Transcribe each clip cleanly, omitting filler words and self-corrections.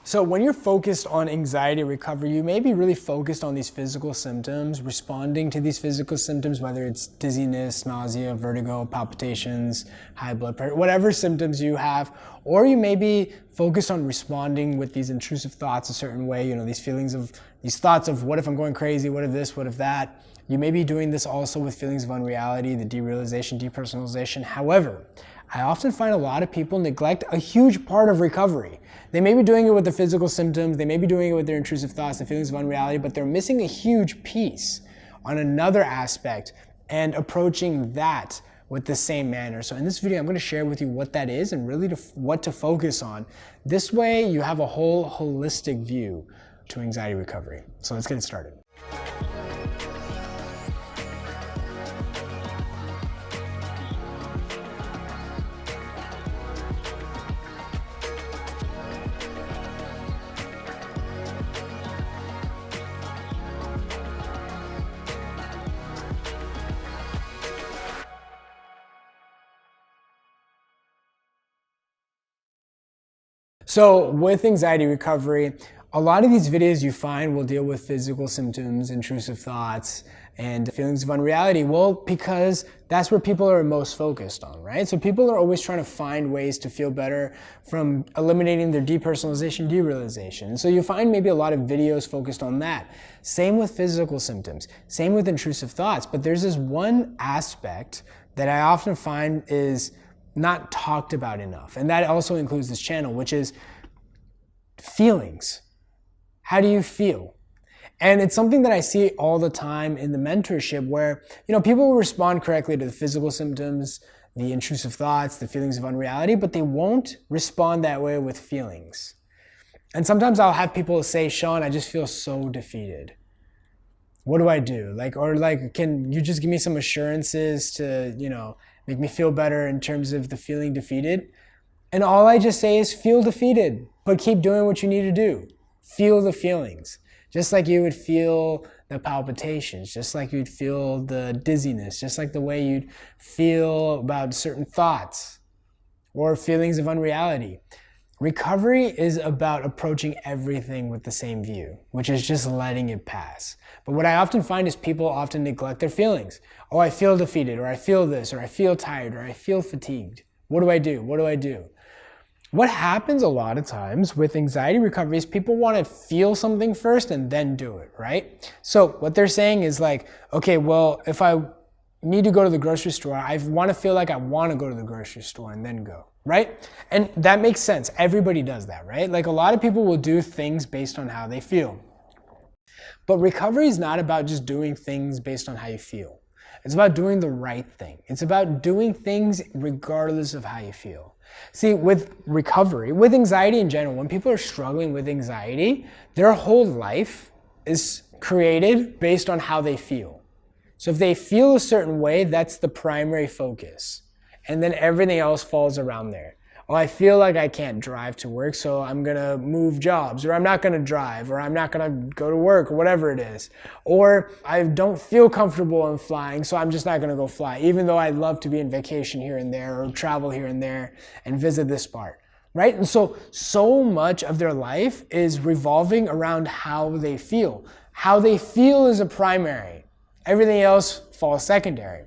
So when you're focused on anxiety recovery, you may be really focused on these physical symptoms, responding to these physical symptoms, whether it's dizziness, nausea, vertigo, palpitations, high blood pressure, whatever symptoms you have, or you may be focused on responding with these intrusive thoughts a certain way, these thoughts of what if I'm going crazy, what if this, what if that. You may be doing this also with feelings of unreality, the derealization, depersonalization. However, I often find a lot of people neglect a huge part of recovery. They may be doing it with the physical symptoms, they may be doing it with their intrusive thoughts, the feelings of unreality, but they're missing a huge piece on another aspect and approaching that with the same manner. So in this video, I'm going to share with you what that is and really what to focus on. This way, you have a whole holistic view to anxiety recovery. So let's get it started. So with anxiety recovery, a lot of these videos you find will deal with physical symptoms, intrusive thoughts, and feelings of unreality. Well, because that's where people are most focused on, right? So people are always trying to find ways to feel better from eliminating their depersonalization, derealization. So you find maybe a lot of videos focused on that. Same with physical symptoms, same with intrusive thoughts. But there's this one aspect that I often find is not talked about enough. And that also includes this channel, which is feelings. How do you feel? And it's something that I see all the time in the mentorship where, people will respond correctly to the physical symptoms, the intrusive thoughts, the feelings of unreality, but they won't respond that way with feelings. And sometimes I'll have people say, Shaan, I just feel so defeated. What do I do? Can you just give me some assurances to, make me feel better in terms of the feeling defeated? And all I just say is feel defeated, but keep doing what you need to do. Feel the feelings. Just like you would feel the palpitations, just like you'd feel the dizziness, just like the way you'd feel about certain thoughts or feelings of unreality. Recovery is about approaching everything with the same view, which is just letting it pass. But what I often find is people often neglect their feelings. Oh, I feel defeated, or I feel this, or I feel tired, or I feel fatigued. What do I do? What do I do? What happens a lot of times with anxiety recovery is people want to feel something first and then do it, right? So what they're saying is okay, well, if I need to go to the grocery store, I want to feel like I want to go to the grocery store and then go, right? And that makes sense. Everybody does that, right? A lot of people will do things based on how they feel. But recovery is not about just doing things based on how you feel. It's about doing the right thing. It's about doing things regardless of how you feel. See, with recovery, with anxiety in general, when people are struggling with anxiety, their whole life is created based on how they feel. So if they feel a certain way, that's the primary focus. And then everything else falls around there. Oh, I feel like I can't drive to work, so I'm going to move jobs, or I'm not going to drive, or I'm not going to go to work, or whatever it is. Or I don't feel comfortable in flying, so I'm just not going to go fly, even though I'd love to be on vacation here and there, or travel here and there, and visit this part, right? And so much of their life is revolving around how they feel. How they feel is a primary. Everything else falls secondary.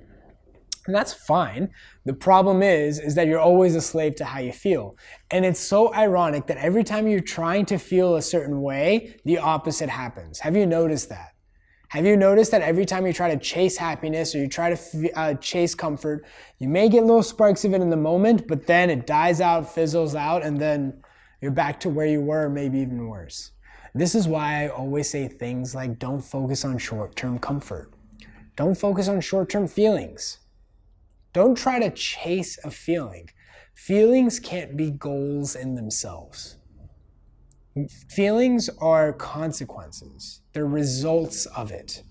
And that's fine. The problem is that you're always a slave to how you feel. And it's so ironic that every time you're trying to feel a certain way, the opposite happens. Have you noticed that? Have you noticed that every time you try to chase happiness or you try to chase comfort, you may get little sparks of it in the moment, but then it dies out, fizzles out, and then you're back to where you were, maybe even worse. This is why I always say things like don't focus on short-term comfort. Don't focus on short-term feelings. Don't try to chase a feeling. Feelings can't be goals in themselves. Feelings are consequences. They're results of it.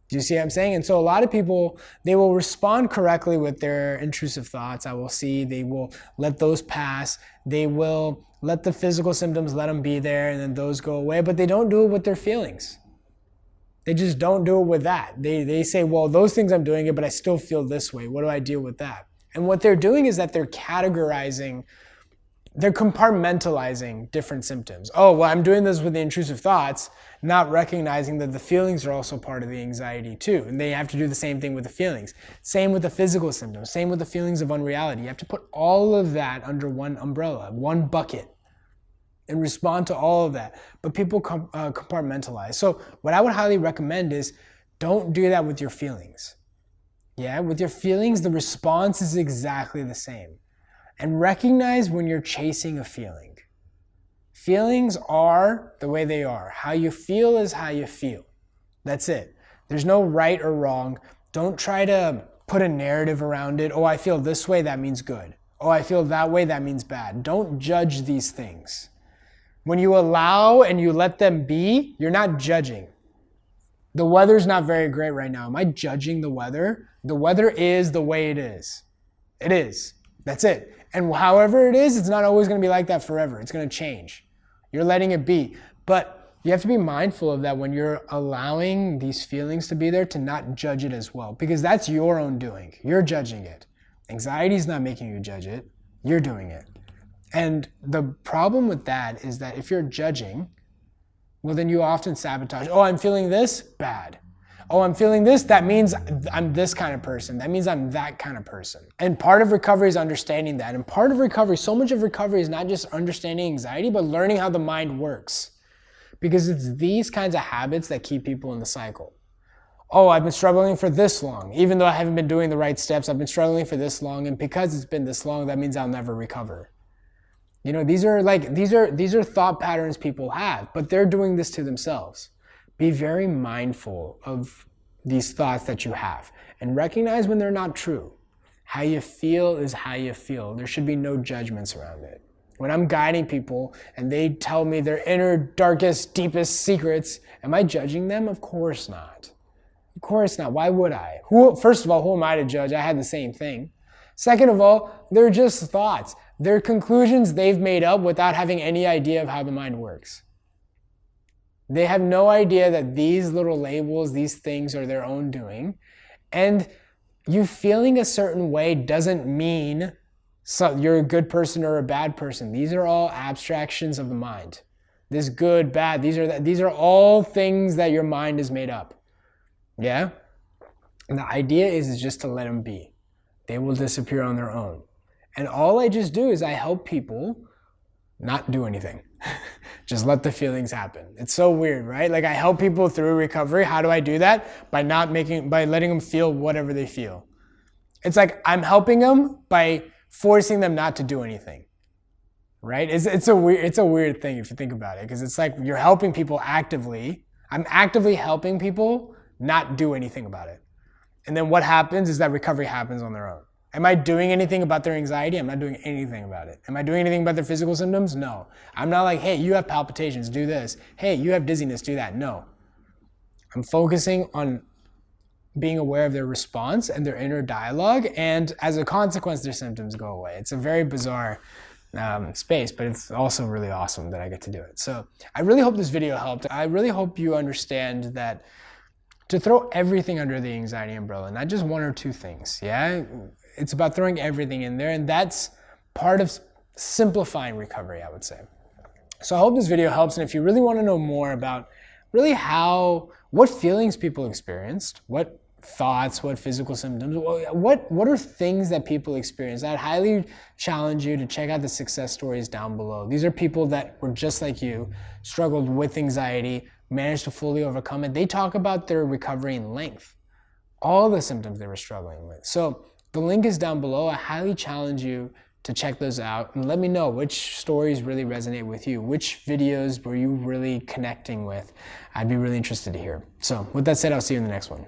Do you see what I'm saying? And so a lot of people, they will respond correctly with their intrusive thoughts. I will see they will let those pass. They will let the physical symptoms, let them be there, and then those go away. But they don't do it with their feelings. They just don't do it with that. They say, well, those things I'm doing it, but I still feel this way. What do I deal with that? And what they're doing is that they're categorizing they're compartmentalizing different symptoms. Oh, well, I'm doing this with the intrusive thoughts, not recognizing that the feelings are also part of the anxiety too. And they have to do the same thing with the feelings. Same with the physical symptoms, same with the feelings of unreality. You have to put all of that under one umbrella, one bucket, and respond to all of that. But people compartmentalize. So what I would highly recommend is don't do that with your feelings. Yeah, with your feelings, the response is exactly the same. And recognize when you're chasing a feeling. Feelings are the way they are. How you feel is how you feel. That's it. There's no right or wrong. Don't try to put a narrative around it. Oh, I feel this way, that means good. Oh, I feel that way, that means bad. Don't judge these things. When you allow and you let them be, you're not judging. The weather's not very great right now. Am I judging the weather? The weather is the way it is. It is. That's it. And however it is, it's not always going to be like that forever. It's going to change. You're letting it be. But you have to be mindful of that when you're allowing these feelings to be there, to not judge it as well. Because that's your own doing. You're judging it. Anxiety is not making you judge it. You're doing it. And the problem with that is that if you're judging, well, then you often sabotage. Oh, I'm feeling this? Bad. Oh, I'm feeling this? That means I'm this kind of person. That means I'm that kind of person. And part of recovery is understanding that. And part of recovery, so much of recovery is not just understanding anxiety, but learning how the mind works. Because it's these kinds of habits that keep people in the cycle. Oh, I've been struggling for this long. Even though I haven't been doing the right steps, I've been struggling for this long. And because it's been this long, that means I'll never recover. You know, these are thought patterns people have, but they're doing this to themselves. Be very mindful of these thoughts that you have and recognize when they're not true. How you feel is how you feel. There should be no judgments around it. When I'm guiding people and they tell me their inner, darkest, deepest secrets, am I judging them? Of course not. Of course not. Why would I? First of all, who am I to judge? I had the same thing. Second of all, they're just thoughts. They're conclusions they've made up without having any idea of how the mind works. They have no idea that these little labels, these things are their own doing. And you feeling a certain way doesn't mean you're a good person or a bad person. These are all abstractions of the mind. This good, bad, these are all things that your mind has made up. Yeah? And the idea is just to let them be. They will disappear on their own. And all I just do is I help people not do anything. Just let the feelings happen. It's so weird, right? Like I help people through recovery. How do I do that? By letting them feel whatever they feel. It's like I'm helping them by forcing them not to do anything. Right? It's a weird thing if you think about it, because it's like you're helping people actively. I'm actively helping people not do anything about it. And then what happens is that recovery happens on their own. Am I doing anything about their anxiety? I'm not doing anything about it. Am I doing anything about their physical symptoms? No. I'm not like, hey, you have palpitations, do this. Hey, you have dizziness, do that. No. I'm focusing on being aware of their response and their inner dialogue, and as a consequence, their symptoms go away. It's a very bizarre space, but it's also really awesome that I get to do it. So I really hope this video helped. I really hope you understand that to throw everything under the anxiety umbrella, not just one or two things, yeah? It's about throwing everything in there, and that's part of simplifying recovery, I would say. So I hope this video helps, and if you really want to know more about really what feelings people experienced, what thoughts, what physical symptoms, what are things that people experience, I'd highly challenge you to check out the success stories down below. These are people that were just like you, struggled with anxiety, managed to fully overcome it. They talk about their recovery in length, all the symptoms they were struggling with. So the link is down below. I highly challenge you to check those out and let me know which stories really resonate with you, which videos were you really connecting with. I'd be really interested to hear. So with that said, I'll see you in the next one.